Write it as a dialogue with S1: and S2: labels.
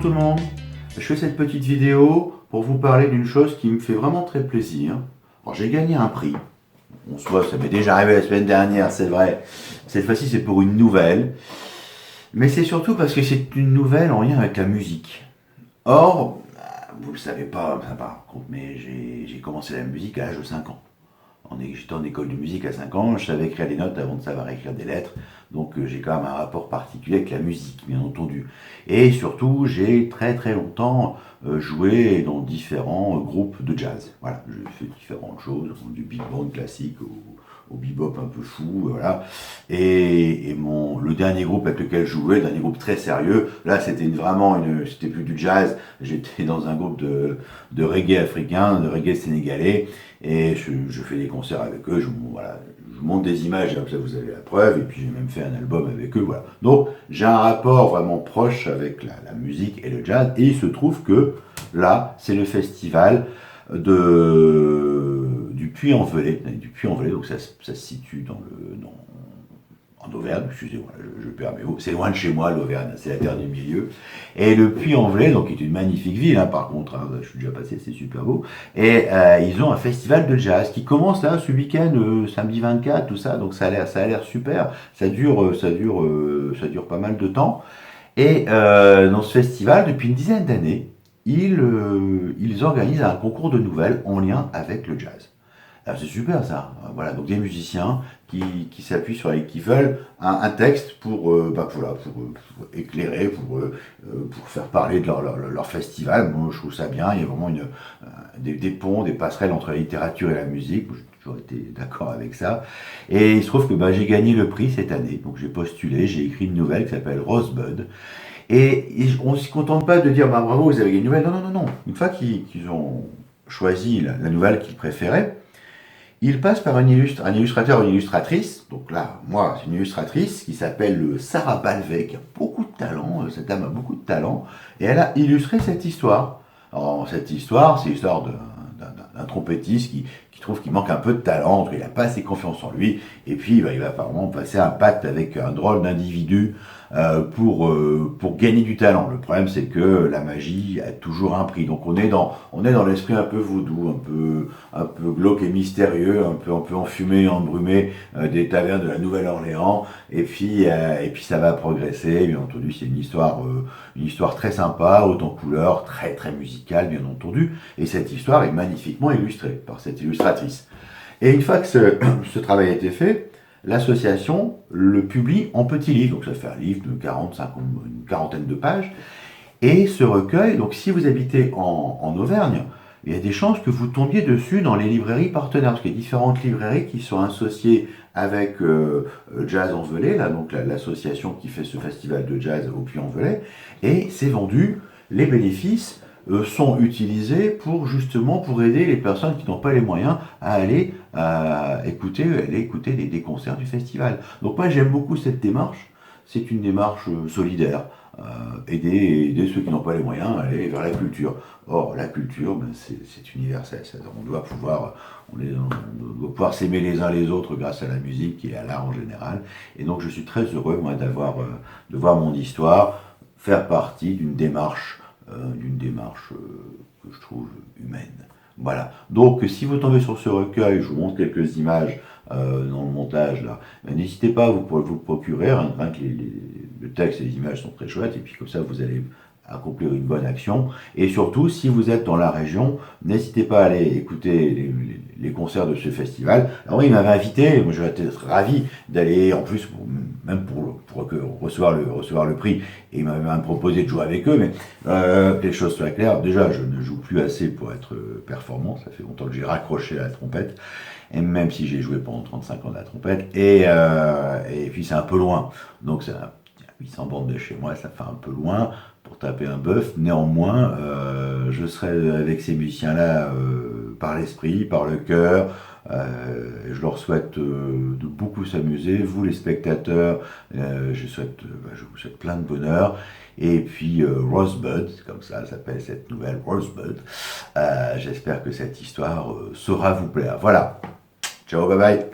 S1: tout le monde, je fais cette petite vidéo pour vous parler d'une chose qui me fait vraiment très plaisir. Alors j'ai gagné un prix, on se voit, ça m'est déjà arrivé la semaine dernière, c'est vrai. Cette fois-ci c'est pour une nouvelle, mais c'est surtout parce que c'est une nouvelle en lien avec la musique. Or, vous le savez pas, ça par contre, mais j'ai commencé la musique à l'âge de 5 ans. J'étais en école de musique à 5 ans, je savais écrire des notes avant de savoir écrire des lettres, donc j'ai quand même un rapport particulier avec la musique, bien entendu. Et surtout, j'ai très très longtemps joué dans différents groupes de jazz. Voilà, j'ai fait différentes choses, du big band classique au bebop un peu fou, voilà. Le dernier groupe avec lequel je jouais, le dernier groupe très sérieux, là c'était c'était plus du jazz, j'étais dans un groupe de reggae africain, de reggae sénégalais, et je fais des concerts avec eux, je monte des images, comme ça vous avez la preuve, et puis j'ai même fait un album avec eux, voilà. Donc j'ai un rapport vraiment proche avec la musique et le jazz, et il se trouve que là, c'est le festival du Puy-en-Velay, donc ça se situe en Auvergne, excusez-moi, je perds mes mots, c'est loin de chez moi l'Auvergne, c'est la terre du milieu, et le Puy-en-Velay, donc qui est une magnifique ville, hein, par contre, hein, je suis déjà passé, c'est super beau, et ils ont un festival de jazz qui commence là ce week-end, samedi 24, tout ça, donc ça a l'air super, ça dure pas mal de temps, et dans ce festival, depuis une dizaine d'années, ils organisent un concours de nouvelles en lien avec le jazz. Alors c'est super ça. Voilà, donc des musiciens qui s'appuient qui veulent un texte pour éclairer, pour faire parler de leur festival. Moi je trouve ça bien, il y a vraiment des ponts, des passerelles entre la littérature et la musique. J'ai toujours été d'accord avec ça. Et il se trouve que j'ai gagné le prix cette année, donc j'ai postulé, j'ai écrit une nouvelle qui s'appelle Rosebud. Et on ne se contente pas de dire bravo, vous avez gagné une nouvelle. Non, non, non, non. Une fois qu'ils ont choisi la nouvelle qu'ils préféraient, ils passent par un illustrateur ou une illustratrice. Donc là, moi, c'est une illustratrice qui s'appelle Sarah Balvet, qui a beaucoup de talent. Cette dame a beaucoup de talent. Et elle a illustré cette histoire. Alors, cette histoire, c'est l'histoire d'un trompettiste qui trouve qu'il manque un peu de talent, qu'il n'a pas assez confiance en lui, et puis il va apparemment passer un pacte avec un drôle d'individu pour gagner du talent. Le problème, c'est que la magie a toujours un prix. Donc on est dans l'esprit un peu vaudou, un peu glauque et mystérieux, un peu enfumé et embrumé des tavernes de la Nouvelle-Orléans. Et puis ça va progresser. Bien entendu, c'est une histoire très sympa, haute en couleurs, très très musicale, bien entendu. Et cette histoire est magnifiquement illustrée par cette illustratrice. Et une fois que ce travail a été fait, l'association le publie en petits livres, donc ça fait un livre de 50, une quarantaine de pages, et ce recueil, donc si vous habitez en Auvergne, il y a des chances que vous tombiez dessus dans les librairies partenaires, parce qu'il y a différentes librairies qui sont associées avec Jazz en Velay, là, donc l'association qui fait ce festival de jazz au Puy-en-Velay, et c'est vendu, les bénéfices sont utilisés pour aider les personnes qui n'ont pas les moyens à aller écouter des concerts du festival. Donc moi j'aime beaucoup cette démarche, c'est une démarche solidaire, aider ceux qui n'ont pas les moyens à aller vers la culture. Or la culture, c'est universel, on doit pouvoir s'aimer les uns les autres grâce à la musique et à l'art en général, et donc je suis très heureux moi de voir mon histoire faire partie d'une démarche que je trouve humaine. Voilà. Donc, si vous tombez sur ce recueil, je vous montre quelques images dans le montage là. N'hésitez pas à vous le procurer. Hein, le texte et les images sont très chouettes. Et puis comme ça, vous allez accomplir une bonne action. Et surtout, si vous êtes dans la région, n'hésitez pas à aller écouter les concerts de ce festival. Alors, il m'avait invité. Moi, j'aurais été ravi d'aller en plus, même pour recevoir le prix. Et il m'avait même proposé de jouer avec eux. Mais que les choses soient claires, déjà, je ne joue plus assez pour être performant. Ça fait longtemps que j'ai raccroché à la trompette. Et même si j'ai joué pendant 35 ans de la trompette. Et puis, c'est un peu loin. Donc, c'est 800 bornes de chez moi, ça fait un peu loin pour taper un bœuf. Néanmoins, je serai avec ces musiciens-là par l'esprit, par le cœur. Je leur souhaite de beaucoup s'amuser. Vous, les spectateurs, je vous souhaite plein de bonheur. Et puis Rosebud, comme ça s'appelle cette nouvelle Rosebud. J'espère que cette histoire saura vous plaire. Voilà. Ciao, bye bye.